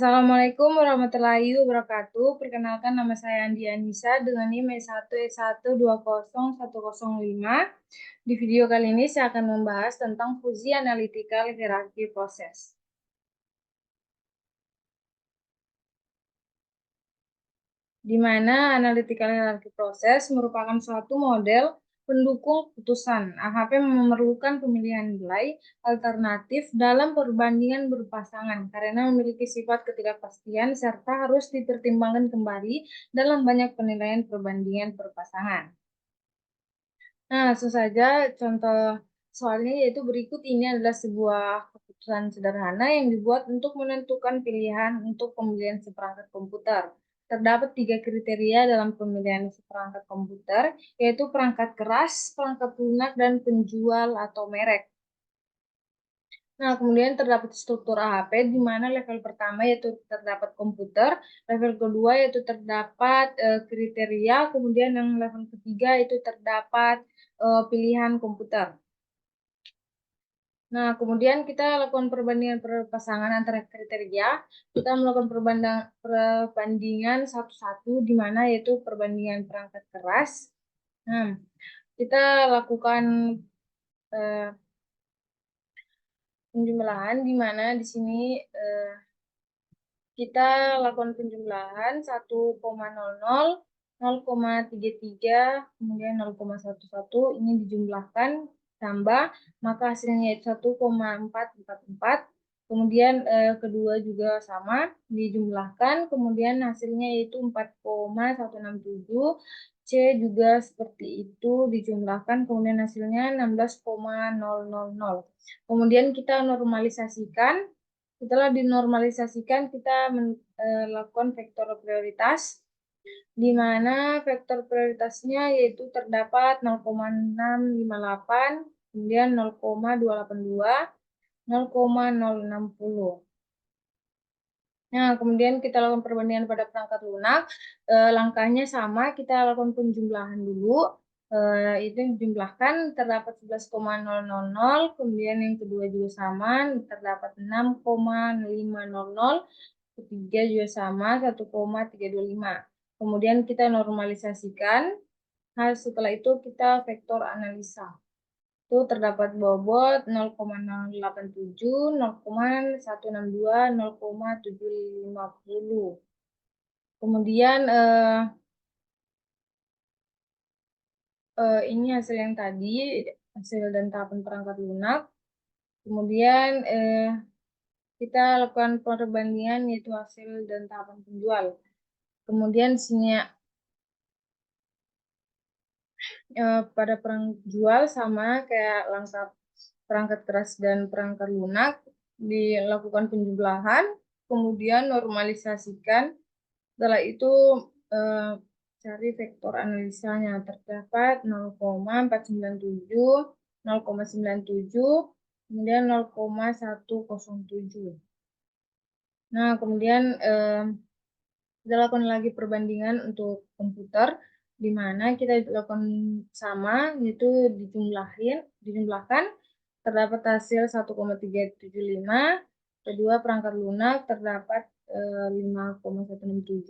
Assalamualaikum warahmatullahi wabarakatuh. Perkenalkan nama saya Andi Anissa dengan NIM E1E1201005. Di video kali ini saya akan membahas tentang fungsi analitikal hierarki proses. Di mana analitikal hierarki proses merupakan suatu model pendukung putusan. AHP memerlukan pemilihan nilai alternatif dalam perbandingan berpasangan karena memiliki sifat ketidakpastian serta harus dipertimbangkan kembali dalam banyak penilaian perbandingan berpasangan. Nah, langsung saja contoh soalnya yaitu berikut ini adalah sebuah keputusan sederhana yang dibuat untuk menentukan pilihan untuk pembelian seperangkat komputer. Terdapat 3 kriteria dalam pemilihan seperangkat komputer, yaitu perangkat keras, perangkat lunak, dan penjual atau merek. Nah, kemudian terdapat struktur AHP, di mana level pertama yaitu terdapat komputer, level kedua yaitu terdapat kriteria, kemudian yang level ketiga itu terdapat pilihan komputer. Nah, kemudian kita lakukan perbandingan perpasangan antara kriteria. Kita melakukan perbandingan satu-satu, di mana yaitu perbandingan perangkat keras. Nah, kita lakukan penjumlahan, di mana di sini kita lakukan penjumlahan 1,00, 0,33, kemudian 0,11, ini dijumlahkan, tambah, maka hasilnya 1,444, kemudian kedua juga sama, dijumlahkan, kemudian hasilnya yaitu 4,167, C juga seperti itu, dijumlahkan, kemudian hasilnya 16,000. Kemudian kita normalisasikan. Setelah dinormalisasikan, kita melakukan vektor prioritas, di mana vektor prioritasnya yaitu terdapat 0,658, kemudian 0,282, 0,060. Nah, kemudian kita lakukan perbandingan pada perangkat lunak. Langkahnya sama, kita lakukan penjumlahan dulu. Itu dijumlahkan, terdapat 11,000, kemudian yang kedua juga sama, terdapat 6,500, ketiga juga sama, 1,325. Kemudian kita normalisasikan. Nah, setelah itu kita vektor analisa. Itu terdapat bobot 0,087, 0,162, 0,750. Kemudian ini hasil yang tadi, hasil dan tahapan perangkat lunak. Kemudian kita lakukan perbandingan yaitu hasil dan tahapan penjual. Kemudian sini pada penjual sama kayak langkah perangkat keras dan perangkat lunak, dilakukan penjumlahan, kemudian normalisasikan. Setelah itu cari vektor analisanya, terdapat 0,497, 0,97, kemudian 0,107. Nah, kemudian kita lakukan lagi perbandingan untuk komputer, di mana kita lakukan sama, yaitu dijumlahkan, terdapat hasil 1,375, kedua perangkat lunak terdapat 5,167,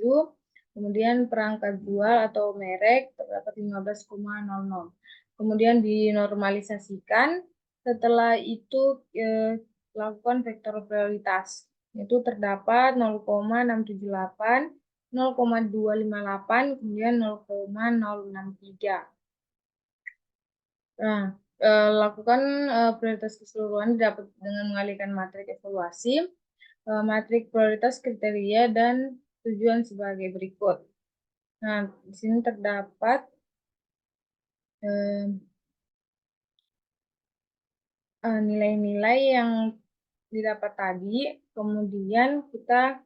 kemudian perangkat jual atau merek terdapat 15,00. Kemudian dinormalisasikan, setelah itu lakukan vektor prioritas, itu terdapat 0,678, 0,258, kemudian 0,063. Nah, lakukan prioritas keseluruhan didapat dengan mengalihkan matrik evaluasi, matrik prioritas kriteria, dan tujuan sebagai berikut. Nah, di sini terdapat nilai-nilai yang didapat tadi, kemudian kita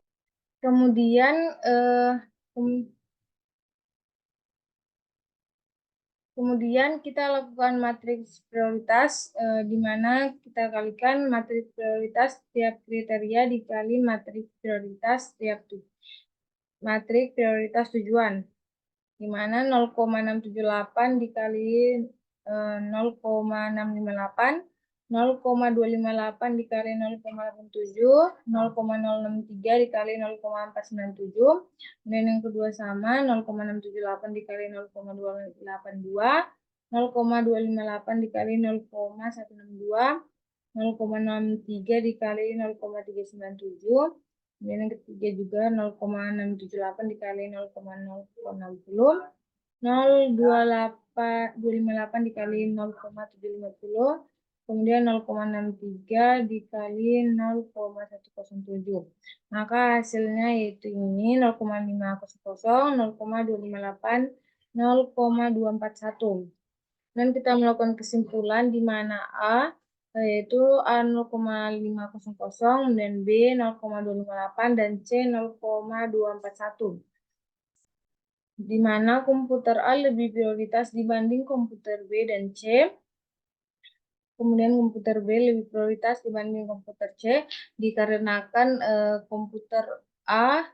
lakukan matriks prioritas, di mana kita kalikan matriks prioritas tiap kriteria dikali matriks prioritas matriks prioritas tujuan, di mana 0,678 dikali 0,658 0,258 dikali 0,87, 0,063 dikali 0,497. Kemudian yang kedua sama, 0,678 dikali 0,282, 0,258 dikali 0,162, 0,63 dikali 0,397. Kemudian yang ketiga juga 0,678 dikali 0,060, 0,258 dikali 0,750, kemudian 0,63 dikali 0,107. Maka hasilnya yaitu ini 0,500, 0,258, 0,241. Dan kita melakukan kesimpulan di mana A yaitu A 0,500 dan B 0,258 dan C 0,241. Di mana komputer A lebih prioritas dibanding komputer B dan C. Kemudian komputer B lebih prioritas dibanding komputer C dikarenakan komputer A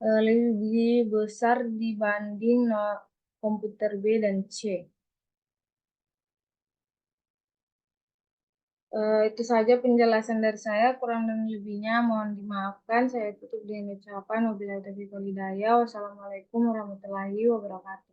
lebih besar dibanding komputer B dan C. Itu saja penjelasan dari saya, kurang dan lebihnya mohon dimaafkan. Saya tutup dengan ucapan wabillahi taufiq wal hidayah. Wassalamualaikum warahmatullahi wabarakatuh.